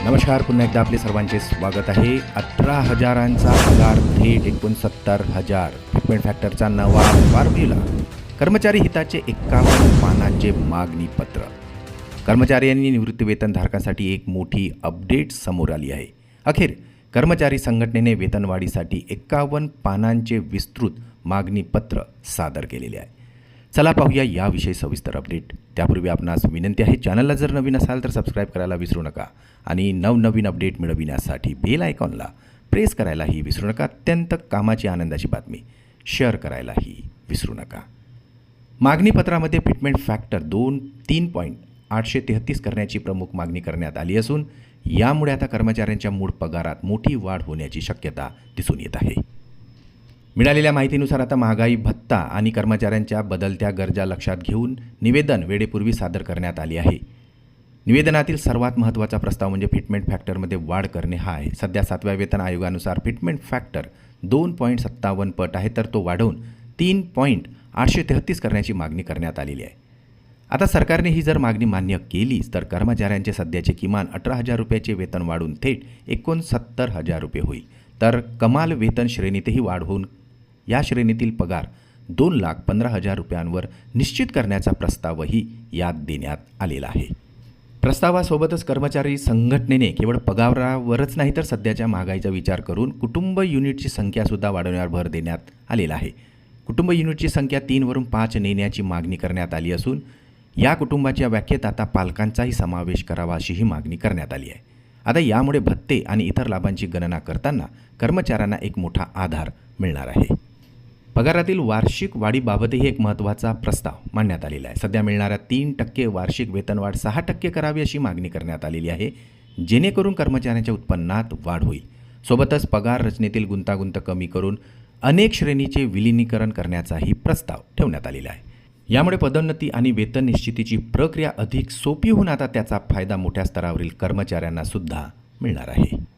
नमस्कार, पुन्हा एकदा आपले सर्वांचे स्वागत आहे. 18,000चा पगार थेट 69,000. फिटमेंट फॅक्टरचा नवा फॉर्म्युला. कर्मचारी हिताचे 51 पानांचे मागणी पत्र. कर्मचारी आणि निवृत्तीवेतनधारकांसाठी एक मोठी अपडेट समोर आली आहे. अखेर कर्मचारी संघटनेने वेतनवाढीसाठी 51 पानांचे विस्तृत मागणी पत्र सादर केलेले आहे. चला पाहूया याविषयी सविस्तर अपडेट. त्यापूर्वी आपणास विनंती आहे, चॅनलला जर नवीन असाल तर सबस्क्राईब करायला विसरू नका आणि नवनवीन अपडेट मिळविण्यासाठी बेल आयकॉनला प्रेस करायलाही विसरू नका. अत्यंत कामाची आनंदाची बातमी शेअर करायलाही विसरू नका. मागणीपत्रामध्ये फिटमेंट फॅक्टर 3.833 करण्याची प्रमुख मागणी करण्यात आली असून यामुळे आता कर्मचाऱ्यांच्या मूळ पगारात मोठी वाढ होण्याची शक्यता दिसून येत आहे. मिळालेल्या माहितीनुसार आता महागाई भत्ता आणि कर्मचाऱ्यांच्या बदलत्या गरजा लक्षात घेऊन निवेदन वेळेपूर्वी सादर करण्यात आले आहे. निवेदनातील सर्वात महत्त्वाचा प्रस्ताव म्हणजे फिटमेंट फॅक्टरमध्ये वाढ करणे हा आहे. सध्या 7व्या वेतन आयोगानुसार फिटमेंट फॅक्टर 2.57 पट आहे, तर तो वाढवून 3.833 करण्याची मागणी करण्यात आलेली आहे. आता सरकारने ही जर मागणी मान्य केलीच तर कर्मचाऱ्यांचे सध्याचे किमान 18,000 रुपयाचे वेतन वाढून थेट 69,000 रुपये होईल. तर कमाल वेतन श्रेणीतही वाढ होऊन या श्रेणीतील पगार 2,15,000 रुपयांवर निश्चित करण्याचा प्रस्तावही यात देण्यात आलेला आहे. प्रस्तावासोबतच कर्मचारी संघटनेने केवळ पगारावरच नाही तर सध्याच्या महागाईचा विचार करून कुटुंब युनिटची संख्यासुद्धा वाढवण्यावर भर देण्यात आलेला आहे. कुटुंब युनिटची संख्या 3 वरून 5 नेण्याची मागणी करण्यात आली असून या कुटुंबाच्या व्याख्येत आता पालकांचाही समावेश करावा अशीही मागणी करण्यात आली आहे. आता यामुळे भत्ते आणि इतर लाभांची गणना करताना कर्मचाऱ्यांना एक मोठा आधार मिळणार आहे. पगारातील वार्षिक वाढीबाबतही एक महत्त्वाचा प्रस्ताव मांडण्यात आलेला आहे. सध्या मिळणाऱ्या 3% वार्षिक वेतनवाढ 6% करावी अशी मागणी करण्यात आलेली आहे, जेणेकरून कर्मचाऱ्यांच्या उत्पन्नात वाढ होईल. सोबतच पगार रचनेतील गुंतागुंत कमी करून अनेक श्रेणीचे विलिनीकरण करण्याचाही प्रस्ताव ठेवण्यात आलेला आहे. यामुळे पदोन्नती आणि वेतन निश्चितीची प्रक्रिया अधिक सोपी होऊन आता त्याचा फायदा मोठ्या स्तरावरील कर्मचाऱ्यांना सुद्धा मिळणार आहे.